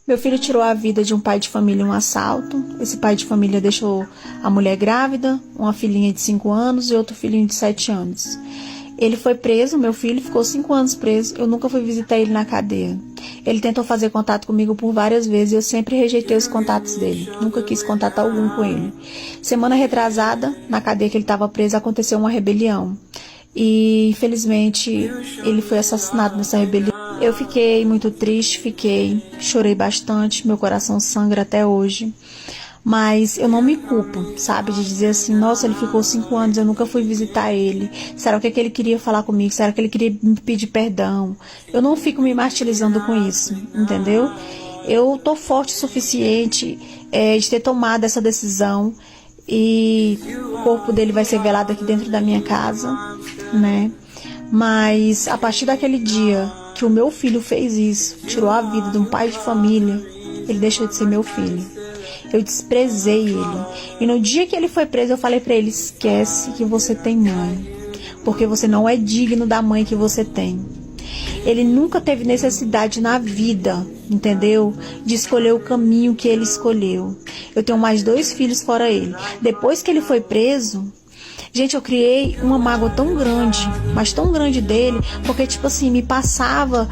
Meu filho tirou a vida de um pai de família em um assalto. Esse pai de família deixou a mulher grávida, uma filhinha de 5 anos e outro filhinho de 7 anos. Ele foi preso, meu filho ficou 5 anos preso. Eu nunca fui visitar ele na cadeia. Ele tentou fazer contato comigo por várias vezes e eu sempre rejeitei os contatos dele. Nunca quis contato algum com ele. Semana retrasada, na cadeia que ele estava preso, aconteceu uma rebelião. E, infelizmente, ele foi assassinado nessa rebelião. Eu fiquei muito triste, chorei bastante, meu coração sangra até hoje. Mas eu não me culpo, sabe? De dizer assim, nossa, ele ficou 5 anos, eu nunca fui visitar ele. Será o que ele queria falar comigo? Será que ele queria me pedir perdão? Eu não fico me martirizando com isso, entendeu? Eu tô forte o suficiente de ter tomado essa decisão. E o corpo dele vai ser velado aqui dentro da minha casa, né? Mas a partir daquele dia que o meu filho fez isso, tirou a vida de um pai de família, ele deixou de ser meu filho. Eu desprezei ele. E no dia que ele foi preso, eu falei pra ele, esquece que você tem mãe, porque você não é digno da mãe que você tem. Ele nunca teve necessidade na vida, entendeu? De escolher o caminho que ele escolheu. Eu tenho mais 2 filhos fora ele. Depois que ele foi preso, gente, eu criei uma mágoa tão grande, mas tão grande dele, porque, tipo assim, me passava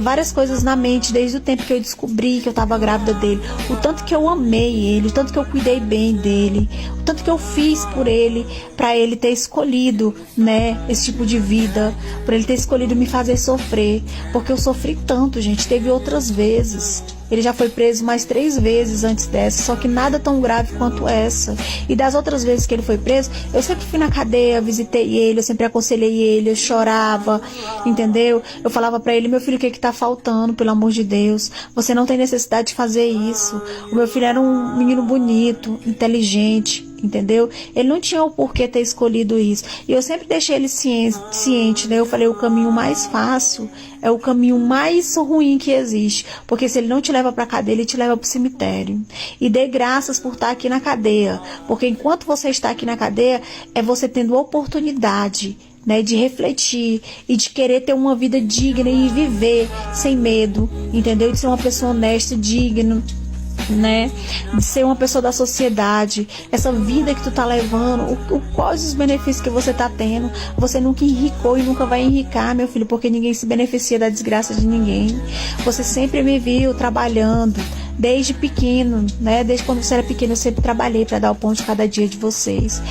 várias coisas na mente desde o tempo que eu descobri que eu tava grávida dele. O tanto que eu amei ele, o tanto que eu cuidei bem dele, o tanto que eu fiz por ele, pra ele ter escolhido, né, esse tipo de vida, pra ele ter escolhido me fazer sofrer, porque eu sofri tanto, gente. Teve outras vezes. Ele já foi preso mais 3 vezes antes dessa, só que nada tão grave quanto essa. E das outras vezes que ele foi preso, eu sempre fui na cadeia, visitei ele, eu sempre aconselhei ele, eu chorava, entendeu? Eu falava pra ele, meu filho, o que tá faltando, pelo amor de Deus? Você não tem necessidade de fazer isso. O meu filho era um menino bonito, inteligente, entendeu? Ele não tinha o porquê ter escolhido isso. E eu sempre deixei ele ciente, né? Eu falei, o caminho mais fácil é o caminho mais ruim que existe. Porque se ele não te leva pra cadeia, ele te leva pro cemitério. E dê graças por estar aqui na cadeia. Porque enquanto você está aqui na cadeia, é você tendo oportunidade, né, de refletir e de querer ter uma vida digna e viver sem medo, entendeu? De ser uma pessoa honesta, digna, né, de ser uma pessoa da sociedade. Essa vida que tu tá levando, quais os benefícios que você tá tendo? Você nunca enricou e nunca vai enricar, meu filho, porque ninguém se beneficia da desgraça de ninguém. Você sempre me viu trabalhando desde pequeno, né? Desde quando você era pequeno, eu sempre trabalhei para dar o pão de cada dia de vocês.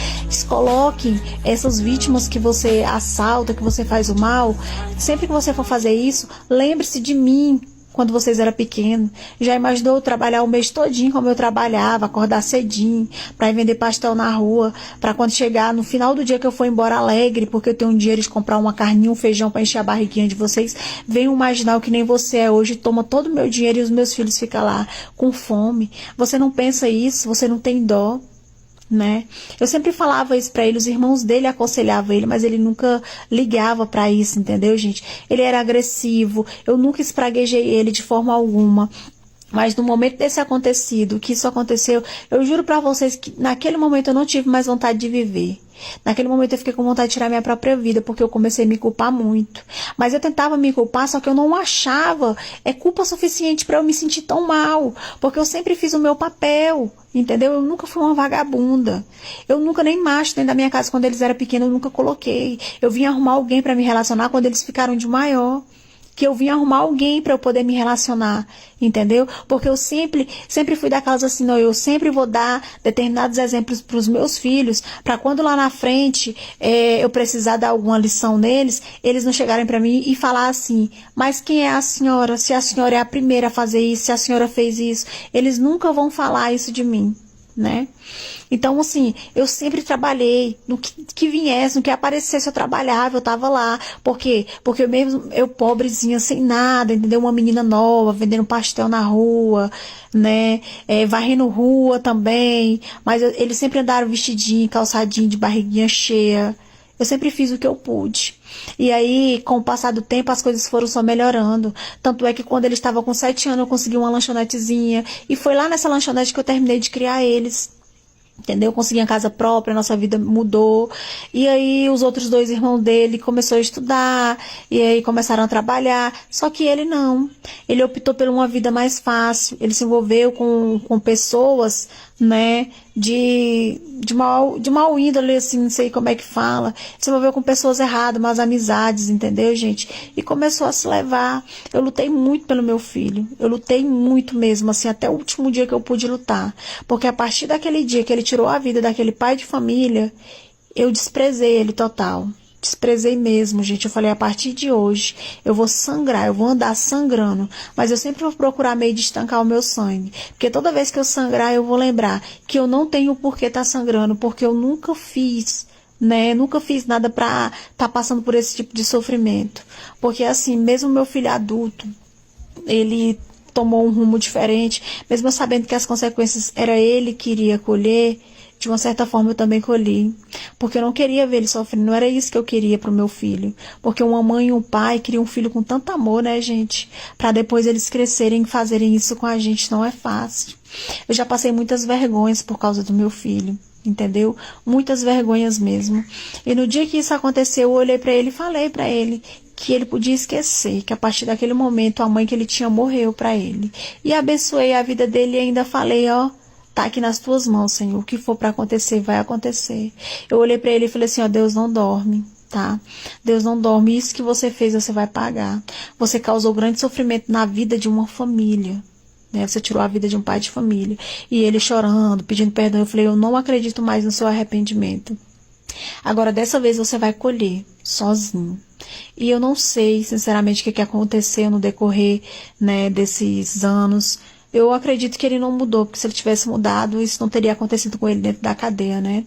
Coloquem essas vítimas que você assalta, que você faz o mal. Sempre que você for fazer isso, lembre-se de mim. Quando vocês eram pequenos, já imaginou eu trabalhar o mês todinho como eu trabalhava, acordar cedinho, para ir vender pastel na rua, para quando chegar no final do dia que eu for embora alegre, porque eu tenho um dinheiro de comprar uma carninha, um feijão para encher a barriguinha de vocês, venham imaginar o que nem você é hoje, toma todo o meu dinheiro e os meus filhos ficam lá com fome. Você não pensa isso, você não tem dó, né? Eu sempre falava isso pra ele, os irmãos dele aconselhavam ele, mas ele nunca ligava pra isso, entendeu, gente? Ele era agressivo, eu nunca espraguejei ele de forma alguma. Mas no momento desse acontecido, que isso aconteceu, eu juro pra vocês que naquele momento eu não tive mais vontade de viver. Naquele momento eu fiquei com vontade de tirar minha própria vida, porque eu comecei a me culpar muito. Mas eu tentava me culpar, só que eu não achava culpa suficiente pra eu me sentir tão mal, porque eu sempre fiz o meu papel, entendeu? Eu nunca fui uma vagabunda. Eu nunca, nem macho dentro da minha casa, quando eles eram pequenos, eu nunca coloquei. Eu vim arrumar alguém pra me relacionar quando eles ficaram de maior. Que eu vim arrumar alguém para eu poder me relacionar, entendeu? Porque eu sempre fui daquelas assim, não, eu sempre vou dar determinados exemplos para os meus filhos, para quando lá na frente eu precisar dar alguma lição neles, eles não chegarem para mim e falar assim, mas quem é a senhora? Se a senhora é a primeira a fazer isso, se a senhora fez isso, eles nunca vão falar isso de mim, né? Então, assim, eu sempre trabalhei no que viesse, no que aparecesse, eu trabalhava, eu tava lá. Por quê? Porque eu pobrezinha, sem nada, entendeu? Uma menina nova, vendendo pastel na rua, né? Varrendo rua também. Mas eles sempre andaram vestidinho, calçadinho, de barriguinha cheia. Eu sempre fiz o que eu pude. E aí, com o passar do tempo, as coisas foram só melhorando. Tanto é que quando eles estavam com 7 anos, eu consegui uma lanchonetezinha. E foi lá nessa lanchonete que eu terminei de criar eles. entendeu? Consegui a casa própria, nossa vida mudou. E aí os outros dois irmãos dele começaram a estudar, e aí começaram a trabalhar. Só que ele não. Ele optou por uma vida mais fácil. Ele se envolveu com pessoas, né, de mal índole, assim, não sei como é que fala. Se envolveu com pessoas erradas, más amizades, entendeu, gente? E começou a se levar. Eu lutei muito pelo meu filho. Eu lutei muito mesmo, assim, até o último dia que eu pude lutar. Porque a partir daquele dia que ele tirou a vida daquele pai de família, eu desprezei ele total. Desprezei mesmo, gente. Eu falei, a partir de hoje, eu vou sangrar, eu vou andar sangrando. Mas eu sempre vou procurar meio de estancar o meu sangue. Porque toda vez que eu sangrar, eu vou lembrar que eu não tenho por que estar sangrando, porque eu nunca fiz, né? Nunca fiz nada pra estar passando por esse tipo de sofrimento. Porque assim, mesmo meu filho adulto, ele tomou um rumo diferente, mesmo sabendo que as consequências era ele que iria colher. De uma certa forma eu também colhi, porque eu não queria ver ele sofrendo, não era isso que eu queria pro meu filho, porque uma mãe e um pai criam um filho com tanto amor, né, gente, para depois eles crescerem e fazerem isso com a gente não é fácil. Eu já passei muitas vergonhas por causa do meu filho, entendeu? Muitas vergonhas mesmo. E no dia que isso aconteceu, eu olhei para ele e falei para ele que ele podia esquecer, que a partir daquele momento a mãe que ele tinha morreu para ele. E abençoei a vida dele e ainda falei, ó, tá aqui nas tuas mãos, Senhor. O que for para acontecer, vai acontecer. Eu olhei para ele e falei assim, ó, Deus não dorme, tá? Deus não dorme. Isso que você fez, você vai pagar. Você causou grande sofrimento na vida de uma família, né? Você tirou a vida de um pai de família. E ele chorando, pedindo perdão. Eu falei, eu não acredito mais no seu arrependimento. Agora, dessa vez, você vai colher sozinho. E eu não sei, sinceramente, o que aconteceu no decorrer, né, desses anos. Eu acredito que ele não mudou, porque se ele tivesse mudado, isso não teria acontecido com ele dentro da cadeia, né?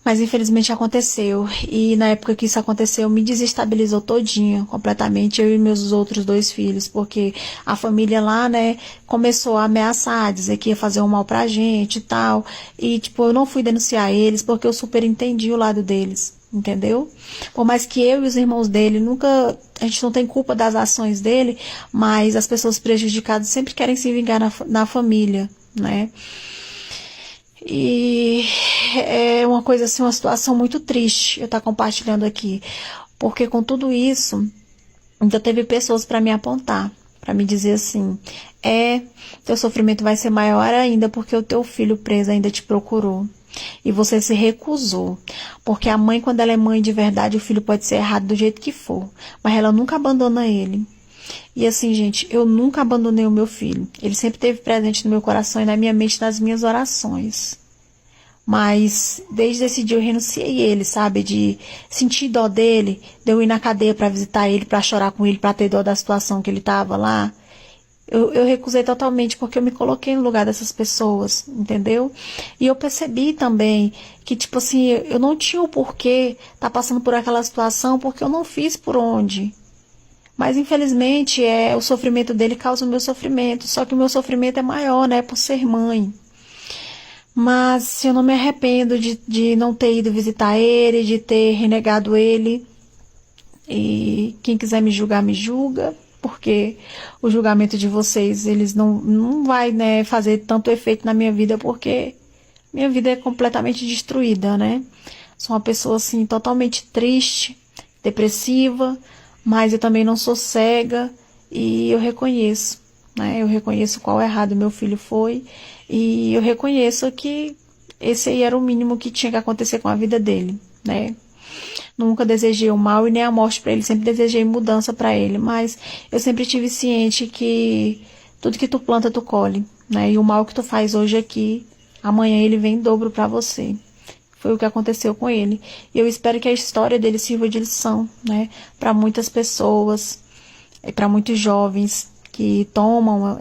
Mas infelizmente aconteceu. E na época que isso aconteceu, me desestabilizou todinha, completamente, eu e meus outros dois filhos, porque a família lá, né, começou a ameaçar, dizer que ia fazer um mal pra gente e tal. E, tipo, eu não fui denunciar eles, porque eu super entendi o lado deles, entendeu? Por mais que eu e os irmãos dele nunca, a gente não tem culpa das ações dele, mas as pessoas prejudicadas sempre querem se vingar na família, né? E é uma coisa assim, uma situação muito triste eu estar compartilhando aqui, porque com tudo isso, ainda teve pessoas para me apontar, para me dizer assim, teu sofrimento vai ser maior ainda porque o teu filho preso ainda te procurou. E você se recusou, porque a mãe, quando ela é mãe de verdade, o filho pode ser errado do jeito que for, mas ela nunca abandona ele. E assim, gente, eu nunca abandonei o meu filho. Ele sempre esteve presente no meu coração e na minha mente, nas minhas orações. Mas desde esse dia eu renunciei a ele, sabe? De sentir dó dele, de eu ir na cadeia para visitar ele, para chorar com ele, para ter dó da situação que ele tava lá. Eu recusei totalmente porque eu me coloquei no lugar dessas pessoas, entendeu? E eu percebi também que, tipo assim, eu não tinha o porquê estar passando por aquela situação porque eu não fiz por onde. Mas, infelizmente, o sofrimento dele causa o meu sofrimento. Só que o meu sofrimento é maior, né? Por ser mãe. Mas eu não me arrependo de não ter ido visitar ele, de ter renegado ele. E quem quiser me julgar, me julga. Porque o julgamento de vocês, eles não vai, né, fazer tanto efeito na minha vida, porque minha vida é completamente destruída, né? Sou uma pessoa, assim, totalmente triste, depressiva, mas eu também não sou cega e eu reconheço, né? Eu reconheço qual errado meu filho foi e eu reconheço que esse aí era o mínimo que tinha que acontecer com a vida dele, né? Nunca desejei o mal e nem a morte para ele, sempre desejei mudança para ele, mas eu sempre tive ciente que tudo que tu planta, tu colhe, né? E o mal que tu faz hoje aqui, amanhã ele vem em dobro para você. Foi o que aconteceu com ele. E eu espero que a história dele sirva de lição, né? Para muitas pessoas, para muitos jovens que tomam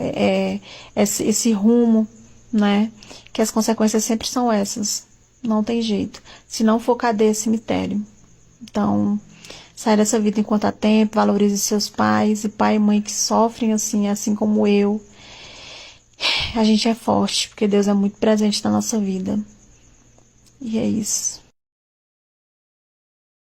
esse rumo, né? Que as consequências sempre são essas. Não tem jeito. Se não for cadeia, cemitério. Então, sai dessa vida enquanto há tempo, valorize seus pais e pai e mãe que sofrem assim como eu. A gente é forte, porque Deus é muito presente na nossa vida. E é isso.